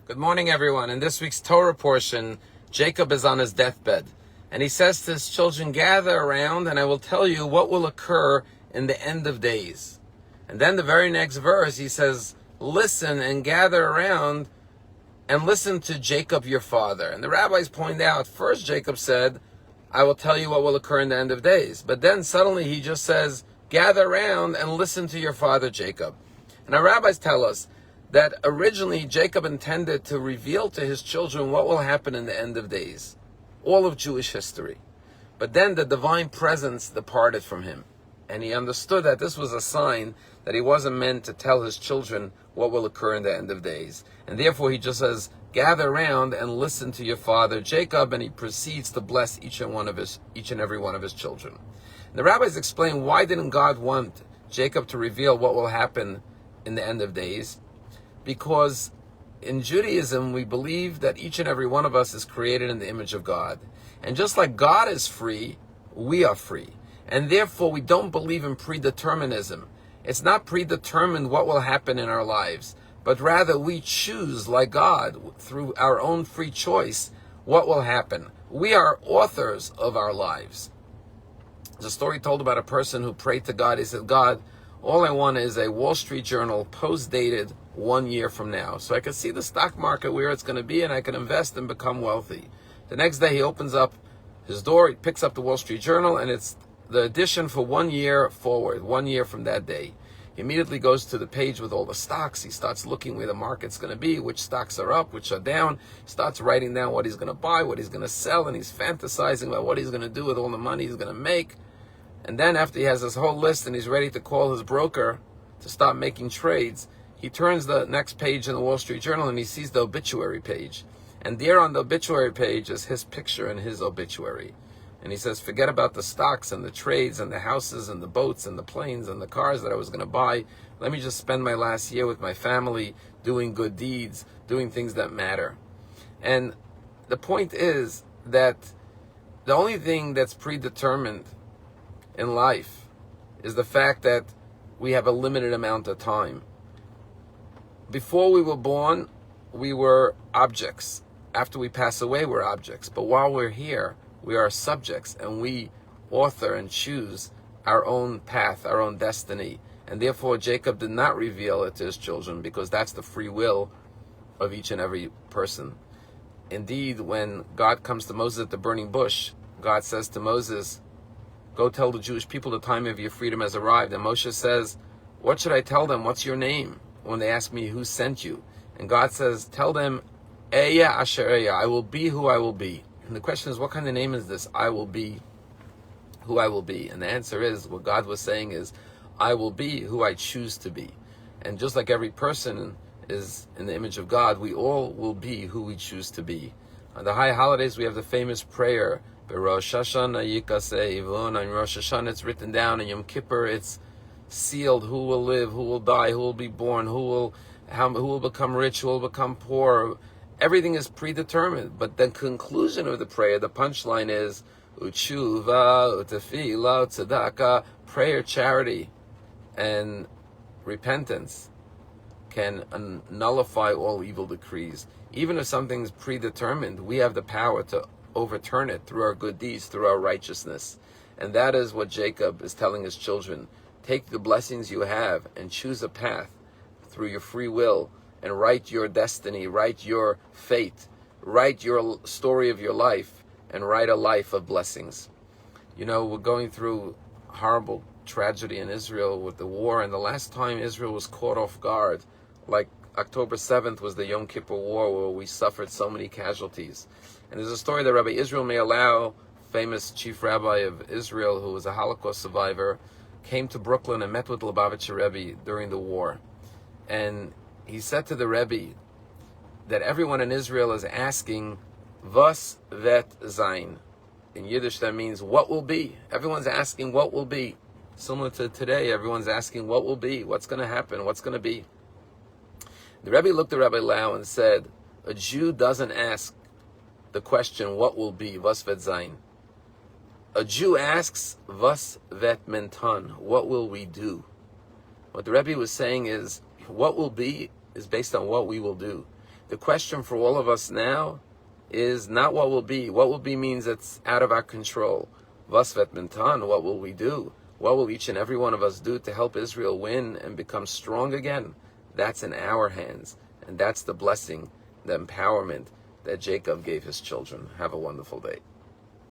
Good morning, everyone. In this week's Torah portion, Jacob is on his deathbed, and he says to his children, gather around, and I will tell you what will occur in the end of days. And then the very next verse, he says, listen and gather around and listen to Jacob, your father. And the rabbis point out, first Jacob said, I will tell you what will occur in the end of days. But then suddenly he just says, gather around and listen to your father, Jacob. And our rabbis tell us that originally Jacob intended to reveal to his children what will happen in the end of days, all of Jewish history. But then the divine presence departed from him, and he understood that this was a sign that he wasn't meant to tell his children what will occur in the end of days. And therefore he just says, gather around and listen to your father Jacob, and he proceeds to bless each and every one of his children. And the rabbis explain, why didn't God want Jacob to reveal what will happen in the end of days? Because in Judaism, we believe that each and every one of us is created in the image of God. And just like God is free, we are free. And therefore, we don't believe in predeterminism. It's not predetermined what will happen in our lives, but rather we choose, like God, through our own free choice, what will happen. We are authors of our lives. There's a story told about a person who prayed to God. He said, God, all I want is a Wall Street Journal post-dated 1 year from now, so I can see the stock market where it's going to be, and I can invest and become wealthy. The next day he opens up his door, he picks up the Wall Street Journal, and it's the edition for 1 year forward, 1 year from that day. He immediately goes to the page with all the stocks. He starts looking where the market's going to be, which stocks are up, which are down. He starts writing down what he's going to buy, what he's going to sell, and he's fantasizing about what he's going to do with all the money he's going to make. And then after he has this whole list and he's ready to call his broker to start making trades, he turns the next page in the Wall Street Journal and he sees the obituary page. And there on the obituary page is his picture and his obituary. And he says, forget about the stocks and the trades and the houses and the boats and the planes and the cars that I was going to buy. Let me just spend my last year with my family, doing good deeds, doing things that matter. And the point is that the only thing that's predetermined in life is the fact that we have a limited amount of time. Before we were born, we were objects. After we pass away, we're objects. But while we're here, we are subjects, and we author and choose our own path, our own destiny. And therefore, Jacob did not reveal it to his children, because that's the free will of each and every person. Indeed, when God comes to Moses at the burning bush, God says to Moses, go tell the Jewish people the time of your freedom has arrived. And Moshe says, what should I tell them? What's your name? When they ask me, who sent you? And God says, tell them, Eya Asher Eya, I will be who I will be. And the question is, what kind of name is this? I will be who I will be. And the answer is, what God was saying is, I will be who I choose to be. And just like every person is in the image of God, we all will be who we choose to be. On the high holidays, we have the famous prayer, Rosh Hashanah Yikaseh Ivon. On Rosh Hashanah it's written down, and Yom Kippur it's sealed, who will live, who will die, who will be born, who will become rich, who will become poor. Everything is predetermined. But the conclusion of the prayer, the punchline is Utshuva, Utefila, Tzedakah. Prayer, charity, and repentance can nullify all evil decrees. Even if something's predetermined, we have the power to overturn it through our good deeds, through our righteousness. And that is what Jacob is telling his children. Take the blessings you have and choose a path through your free will, and write your destiny, write your fate, write your story of your life, and write a life of blessings. You know, we're going through horrible tragedy in Israel with the war, and the last time Israel was caught off guard, like October 7th was the Yom Kippur War, where we suffered so many casualties. And there's a story that Rabbi Israel Me'alau, famous chief rabbi of Israel, who was a Holocaust survivor, came to Brooklyn and met with Lubavitcher Rebbe during the war. And he said to the Rebbe that everyone in Israel is asking, was wird sein? In Yiddish that means, what will be? Everyone's asking what will be. Similar to today, everyone's asking what will be, what's going to happen, what's going to be. The Rebbe looked at Rabbi Lau and said, a Jew doesn't ask the question, what will be, was wird sein? A Jew asks, was wird men tun? What will we do? What the Rebbe was saying is, what will be is based on what we will do. The question for all of us now is not what will be. What will be means it's out of our control. Was wird man tun? What will we do? What will each and every one of us do to help Israel win and become strong again? That's in our hands. And that's the blessing, the empowerment that Jacob gave his children. Have a wonderful day.